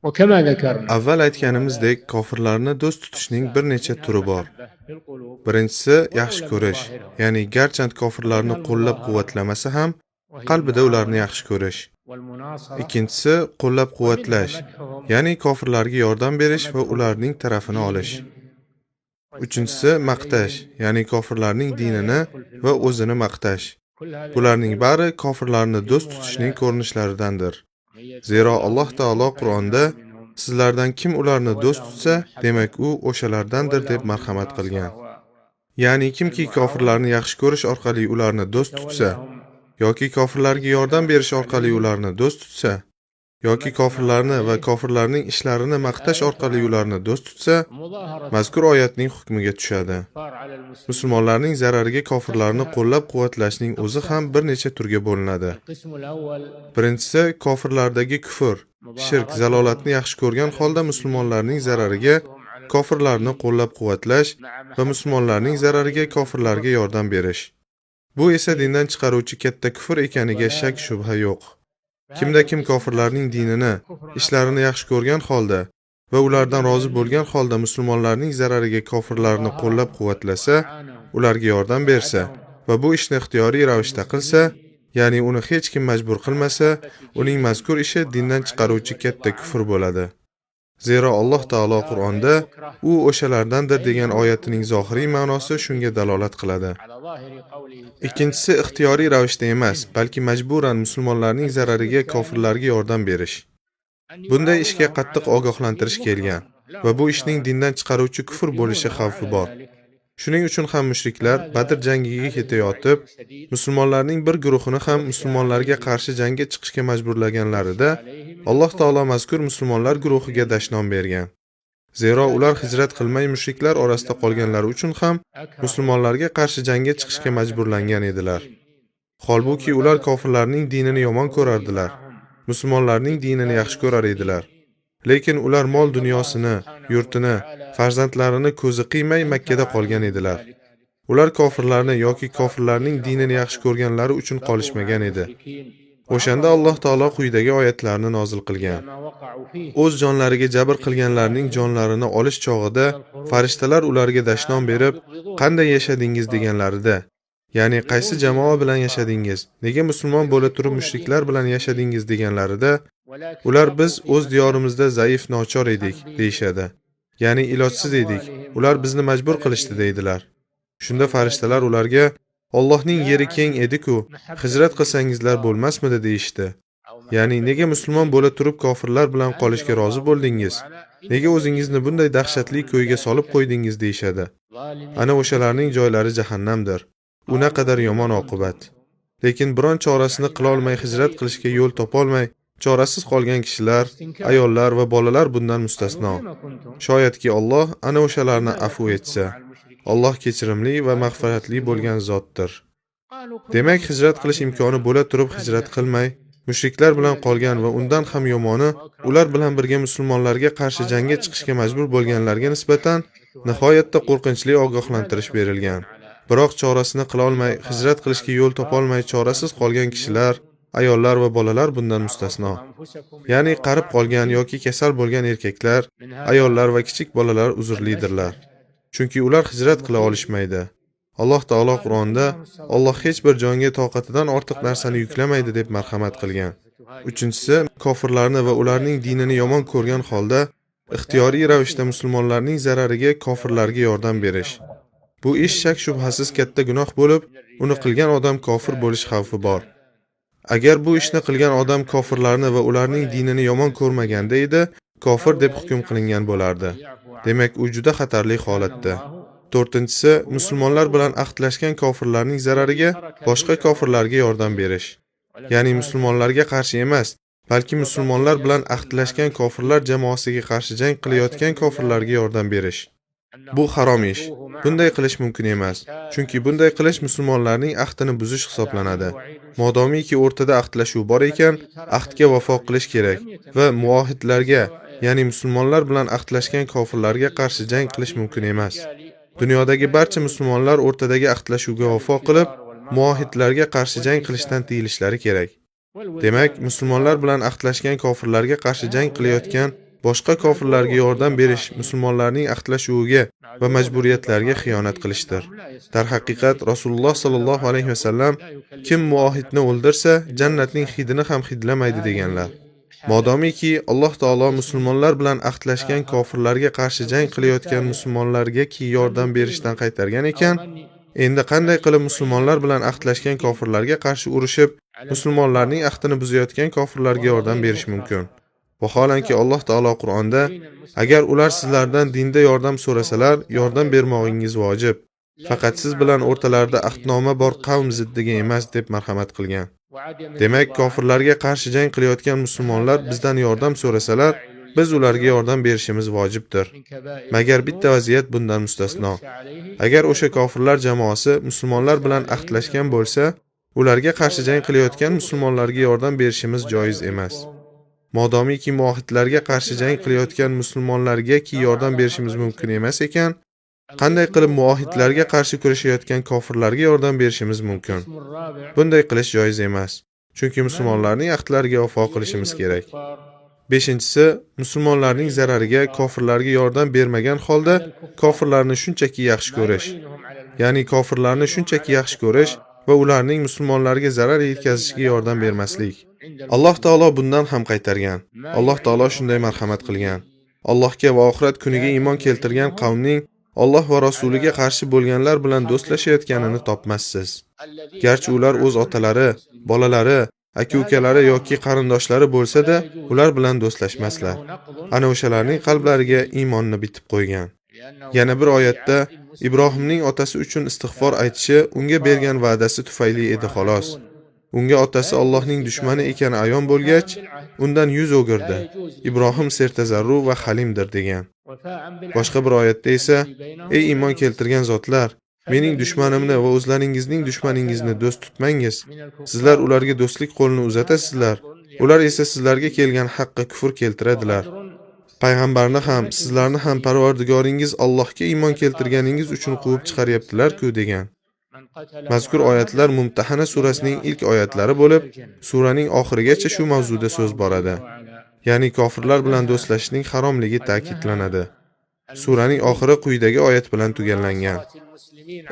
وكما ذكرنا Avval aytganimizdek, kofirlarni do'st tutishning bir necha turi bor. Birinchisi yaxshi ko'rish, ya'ni garchand kofirlarni qo'llab-quvvatlamasa ham qalbida ularni yaxshi ko'rish. Ikkinchisi qo'llab-quvvatlash, ya'ni kofirlarga yordam berish va ularning tarafini olish. Uchinchisi maqtash, ya'ni kofirlarning dinini va o'zini maqtash. Bularning bari kofirlarni do'st tutishning ko'rinishlaridandir. Zero Alloh taolo Qur'onda sizlardan kim ularni do'st tutsa, demak u o'shalardandir deb marhamat qilgan. Ya'ni kimki kofirlarni yaxshi ko'rish orqali ularni do'st tutsa, yoki kofirlarga yordam berish orqali ularni do'st tutsa, yoki kofirlarni va kofirlarning ishlarini maqtash orqali ularni do'st tutsa, mazkur oyatning hukmiga tushadi. Musulmonlarning zarariga kofirlarni qo'llab-quvvatlashning o'zi ham bir necha turga bo'linadi. Birinchisi kofirlardagi kufr, shirk, zalolatni yaxshi ko'rgan holda musulmonlarning zarariga kofirlarni qo'llab-quvvatlash va musulmonlarning zarariga kofirlarga yordam berish. Bu esa dindan chiqaruvchi katta kufr ekaniga shak shubha yo'q. Kimda kim kofirlarning dinini, ishlarini yaxshi ko'rgan holda va ulardan rozi bo'lgan holda musulmonlarning zarariga kofirlarni qo'llab-quvvatlasa, ularga yordam bersa va bu ishni ixtiyoriy ravishda qilsa, ya'ni uni hech kim majbur qilmasa, uning mazkur ishi dindan chiqaruvchi katta kufr bo'ladi. Zero Alloh taolo Qur'onda u o'shalardandir degan oyatining zohiriy ma'nosi shunga dalolat qiladi. Ikkinchisi ixtiyoriy ravishda emas, balki majburan musulmonlarning zarariga kofirlarga yordam berish. Bunday ishga qattiq ogohlantirish kelgan va bu ishning dindan chiqaruvchi kufr bo'lishi xavfi bor. Shuning uchun ham mushriklar Badr jangiga ketayotib, musulmonlarning bir guruhini ham musulmonlarga qarshi jangga chiqishga majburlaganlarida Alloh taolo mazkur musulmonlar guruhiga dashnom bergan. Zero ular hijrat qilmay mushriklar orasida qolganlari uchun ham musulmonlarga qarshi jangga chiqishga majburlangan edilar. Holbuki ular kofirlarning dinini yomon ko'rardilar, musulmonlarning dinini yaxshi ko'rar edilar. Lekin ular mol dunyosini, yurtini, farzandlarini ko'zi qiymay Makkada qolgan edilar. Ular kofirlarni yoki kofirlarning dinini yaxshi ko'rganlari uchun qolishmagan edi. O'shanda Alloh taolo quyidagi oyatlarni nozil qilgan. O'z jonlariga jabr qilganlarning jonlarini olish chog'ida farishtalar ularga dashnom berib, qanday yashadingiz deganlarida, ya'ni qaysi jamoa bilan yashadingiz, nega musulmon bo'la turib mushriklar bilan yashadingiz deganlarida, ular biz o'z diyorimizda zaif, nochor edik deyshadi. Ya'ni ilojsiz edik. Ular bizni majbur qilishdi deydilar. Shunda farishtalar ularga Allohning yeri keng edi-ku, hijrat qilsangizlar bo'lmasmidi deyishdi. Ya'ni nega musulmon bo'la turib kofirlar bilan qolishga rozi bo'ldingiz? Nega o'zingizni bunday dahshatli ko'yga solib qo'ydingiz deyshadi. Ana o'shalarning joylari jahannamdir. U naqadar yomon oqibat. Lekin biron chorasini qila olmay hijrat qilishga yo'l topolmay chorasiz qolgan kishilar, ayollar va bolalar bundan mustasno. Shoyatki Alloh ana o'shalarni afv etsa, Alloh kechirimli va mag'firatli bo'lgan zotdir. Demak, hijrat qilish imkoni bo'la turib hijrat qilmay, mushriklar bilan qolgan va undan ham yomoni, ular bilan birga musulmonlarga qarshi jangga chiqishga majbur bo'lganlarga nisbatan nihoyatda qo'rqinchli ogohlantirish berilgan. Biroq chorasini qila olmay, hijrat qilishga yo'l topolmay chorasiz qolgan kishilar, ayollar va bolalar bundan mustasno. Ya'ni qarib qolgan yoki kasal bo'lgan erkaklar, ayollar va kichik bolalar uzrlidirlar. Chunki ular hijrat qila olishmaydi. Alloh taolo Qur'onda Alloh hech bir jonga toqatidan ortiq narsani yuklamaydi deb marhamat qilgan. Uchinchisi, kofirlarni va ularning dinini yomon ko'rgan holda ixtiyoriy ravishda musulmonlarning zarariga kofirlarga yordam berish. Bu ish shak shubhasiz katta gunoh bo'lib, uni qilgan odam kofir bo'lish xavfi bor. Agar bu ishni qilgan odam kofirlarni va ularning dinini yomon ko'rmaganda edi, kofir deb hukm qilingan bo'lardi. Demak, u juda xatarli holatda. To'rtinchisi, musulmonlar bilan ahdlashgan kofirlarning zarariga boshqa kofirlarga yordam berish. Ya'ni musulmonlarga qarshi emas, balki musulmonlar bilan ahdlashgan kofirlar jamoasiga qarshi jang qilayotgan kofirlarga yordam berish. Bu harom ish. Bunday qilish mumkin emas. Chunki bunday qilish musulmonlarning ahdini buzish hisoblanadi. Modomiki o'rtada ahdlashuv bor ekan, ahdga vafo qilish kerak va muohidlarga, ya'ni musulmonlar bilan ahdlashgan kofirlarga qarshi jang qilish mumkin emas. Dunyodagi barcha musulmonlar o'rtadagi ahdlashuvga vafo qilib, muohidlarga qarshi jang qilishdan tiyilishlari kerak. Demak, musulmonlar bilan ahdlashgan kofirlarga qarshi jang qilayotgan boshqa kofirlarga yordam berish musulmonlarning ahdlashuviga va majburiyatlariga xiyonat qilishdir. Darhaqiqat Rasululloh sallallohu alayhi vasallam kim muohidni o'ldirsa, jannatning hidini ham hidlamaydi deganlar. Modomiki Alloh taolo musulmonlar bilan ahdlashgan kofirlarga qarshi jang qilayotgan musulmonlarga yordam berishdan qaytargan ekan, endi qanday qilib musulmonlar bilan ahdlashgan kofirlarga qarshi urushib, musulmonlarning ahdini buzayotgan kofirlarga yordam berish mumkin? Vaholanki Alloh taolo Qur'onda agar ular sizlardan dinda yordam so'rasalar, yordam bermoqingiz vojib. Faqat siz bilan o'rtalarida ahdnoma bor qavm ziddiga emas deb marhamat qilgan. Demak, kofirlarga qarshi jang qilayotgan musulmonlar bizdan yordam so'rasalar, biz ularga yordam berishimiz vojibdir. Magar bitta vaziyat bundan mustasno. Agar o'sha kofirlar jamoasi musulmonlar bilan ahdlashgan bo'lsa, ularga qarshi jang qilayotgan musulmonlarga yordam berishimiz joiz emas. Modomiki muohidlarga qarshi jang qilayotgan musulmonlarga yordam berishimiz mumkin emas ekan, qanday qilib muohidlarga qarshi kurashayotgan kofirlarga yordam berishimiz mumkin? Bunday qilish joiz emas. Chunki musulmonlarning ahdlariga vafo qilishimiz kerak. 5-si, musulmonlarning zarariga kofirlarga yordam bermagan holda kofirlarni shunchaki yaxshi ko'rish. Ya'ni kofirlarni shunchaki yaxshi ko'rish va ularning musulmonlarga zarar yetkazishiga yordam bermaslik. Alloh taolo bundan ham qaytargan. Alloh taolo shunday marhamat qilgan. Allohga va oxirat kuniga iymon keltirgan qavmning Alloh va rasuliga qarshi bo'lganlar bilan do'stlashayotganini topmassiz. Garchi ular o'z otalari, bolalari, aka-ukalari yoki qarindoshlari bo'lsa-da, ular bilan do'stlashmaslar. Ana o'shalarning qalblariga iymonni bitib qo'ygan. Yana bir oyatda Ibrohimning otasi uchun istig'for aytishi unga bergan va'dasi tufayli edi xolos. Unga otasi Allohning dushmani ekani ayon bo'lgach, undan yuz o'girdi. Ibrohim sertazarru va halimdir degan. Boshqa bir oyatda esa: "Ey iymon keltirgan zotlar, mening dushmanimni va o'zlaringizning dushmaningizni do'st tutmangiz. Sizlar ularga do'stlik qo'lini uzatasizlar, ular esa sizlarga kelgan haqqa kufr keltiradilar. Payg'ambarni ham, sizlarni ham Parvardigoringiz Allohga iymon keltirganingiz uchun quvib chiqaryaptilar-ku" degan. Mazkur oyatlar Mumtahana surasining ilk oyatlari bo'lib, suraning oxirigacha shu mavzuda so'z boradi. Ya'ni kofirlar bilan do'stlashishning haromligi ta'kidlanadi. Suraning oxiri quyidagi oyat bilan tugallangan.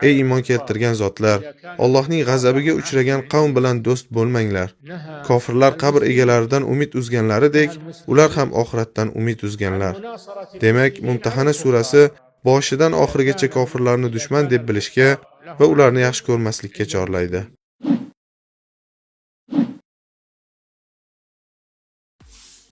Ey iymon keltirgan zotlar, Allohning g'azabiga uchragan qavm bilan do'st bo'lmanglar. Kofirlar qabr egalaridan umid uzganlaridek, ular ham oxiratdan umid uzganlar. Demak, Mumtahana surasi boshidan oxirigacha kofirlarni dushman deb bilishga va ularni yaxshi ko'rmaslikka chorlaydi.